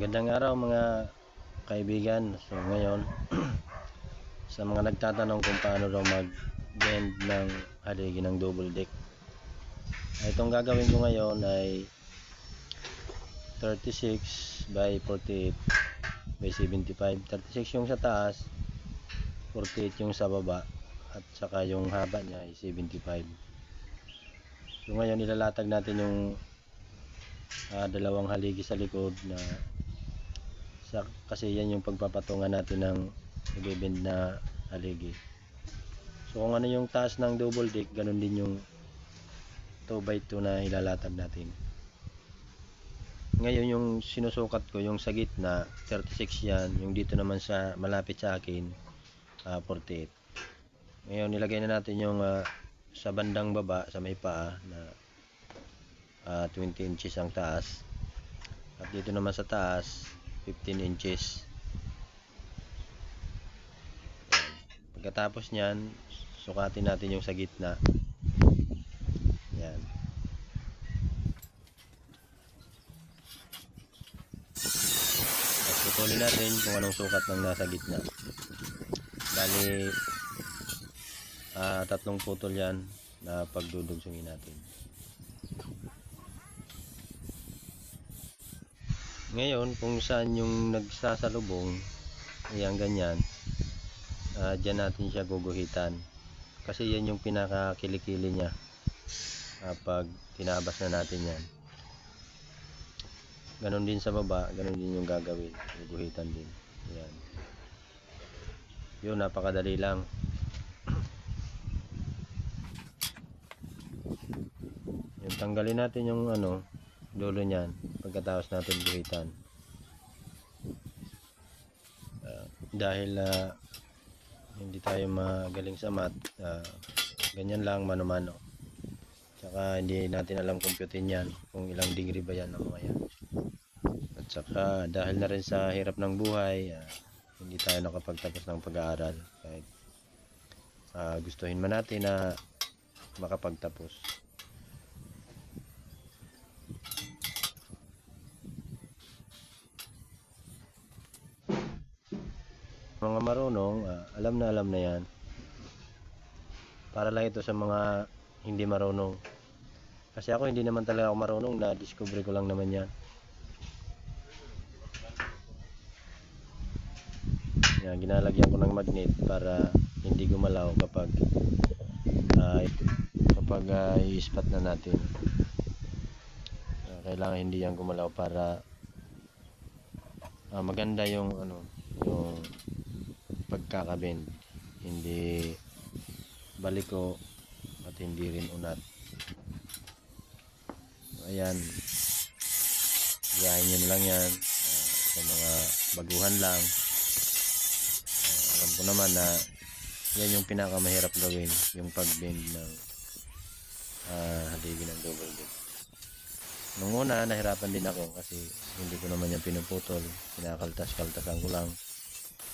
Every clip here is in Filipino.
Magandang araw mga kaibigan. So ngayon sa mga nagtatanong kung paano daw mag-bend ng haligi ng double deck, itong gagawin ko ngayon ay 36 by 48 by 75. 36 yung sa taas, 48 yung sa baba, at saka yung haba niya ay 75. So ngayon ilalatag natin yung dalawang haligi sa likod na kasi yan yung pagpapatungan natin ng i-bend na haligi. So kung ano yung taas ng double deck, ganun din yung 2x2 na ilalatag natin. Ngayon yung sinusukat ko, yung sa gitna 36 yan, yung dito naman sa malapit sa akin 48. Ngayon nilagay na natin yung sa bandang baba sa may paa na 20 inches ang taas, at dito naman sa taas 15 inches. Pagkatapos nyan, sukatin natin yung sa gitna. Yan. Tapos putulin natin kung anong sukat ng nasa gitna. Bali 3 putol yan na pagdudugsungin natin. Ngayon kung saan yung nagsasalubong, ayan ganyan, dyan natin siya guguhitan kasi yan yung pinakakilikili niya. Pag tinabas na natin yan, ganon din sa baba, ganon din yung gagawin, guguhitan din. Ayan. Yun, napakadali lang. Yung tanggalin natin yung dulo niyan pagkatapos natin guhitan. Dahil hindi tayo magaling sa math, ganyan lang mano-mano. Tsaka hindi natin alam computein yan kung ilang degree ba yan o mga yan. At saka dahil na rin sa hirap ng buhay, hindi tayo nakapagtapos ng pag-aaral kahit gustuhin man natin na makapagtapos. Mga marunong, alam na yan. Para lang ito sa mga hindi marunong. Kasi ako hindi naman talaga ako marunong, na-discover ko lang naman yan. Yan, ginalagyan ko ng magnet para hindi gumalaw kapag i-spot na natin. Kailangan hindi yan gumalaw para maganda yung yung pagkakabend, hindi baliko at hindi rin unat. Ayan, gayahin nyo lang yan sa mga baguhan lang. Alam ko naman na yan yung pinakamahirap gawin, yung pagbend ng haligi ng double deck. Nung una nahirapan din ako kasi hindi ko naman yan pinuputol, kinakaltas-kaltasan ko lang.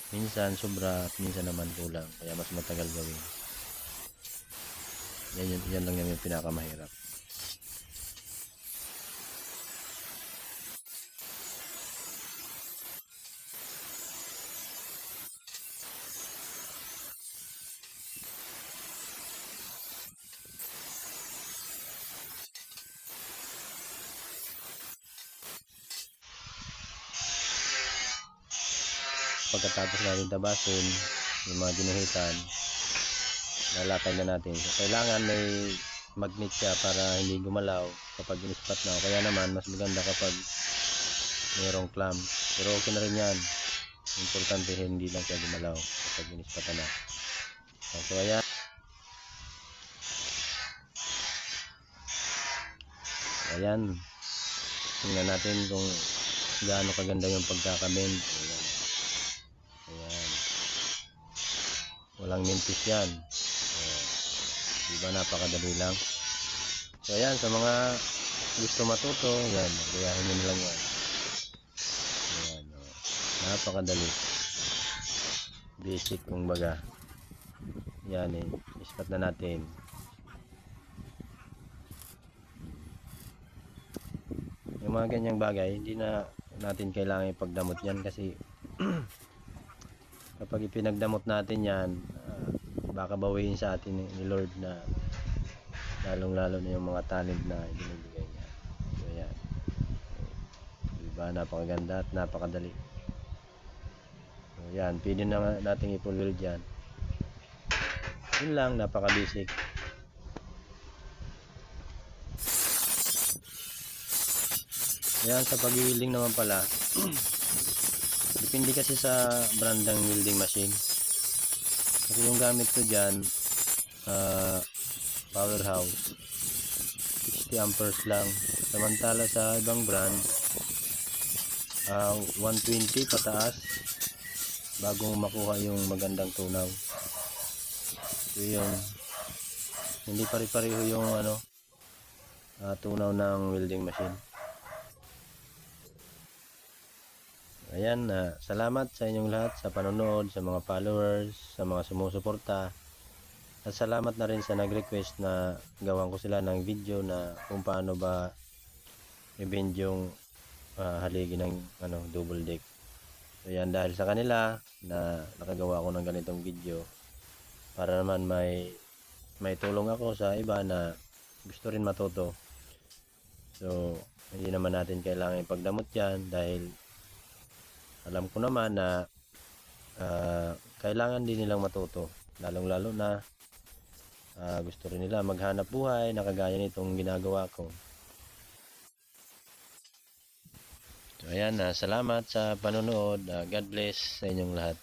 Minsan sobra at minsan naman kulang, kaya mas matagal gawin. Yan lang yung pinakamahirap. Pagkatapos natin tabasin yung mga ginuhitan, lalakay na natin. So, kailangan may magnet siya para hindi gumalaw kapag in-spot na. Kaya naman mas maganda kapag mayroong clamp, pero okay na rin yan. Importante hindi lang siya gumalaw kapag in-spot na. So ayan, tingnan natin kung gaano kaganda yung pagkakabend. Ayan, walang mintis yan. Diba napakadali lang. So ayan, sa mga gusto matuto, yan, gayahin nyo lang yan. Ayan, napakadali, basic kumbaga. Yan, ispat na natin. Yung mga ganyang bagay hindi na natin kailangan ipagdamot yan kasi kapag ipinagdamot natin yan, baka bawiin sa atin ni Lord na lalong lalo na yung mga talent na ibinibigay niya. So yan, diba, napakaganda at napakadali. So yan, pwede na nating ipulwil dyan. Yun lang, napaka basic. Yan, sa pag-welding naman pala, depende kasi sa brand ng welding machine. Kasi yung gamit ko dyan, Powerhouse, 60 amperes lang. Samantala sa ibang brand, 120 pataas bago makuha yung magandang tunaw. So yun, hindi pare-pareho yung tunaw ng welding machine. Ayan, salamat sa inyong lahat sa panonood, sa mga followers, sa mga sumusuporta. At salamat na rin sa nag-request na gawan ko sila ng video na kung paano ba i-bend yung haligi ng double deck. So yan, dahil sa kanila na nakagawa ko ng ganitong video para naman may tulong ako sa iba na gusto rin matuto. So hindi naman natin kailangan ipagdamot yan dahil alam ko naman na kailangan din nilang matuto, lalong lalo na gusto rin nila maghanap buhay na kagaya nitong ginagawa ko. So ayan, salamat sa panonood. God bless sa inyong lahat.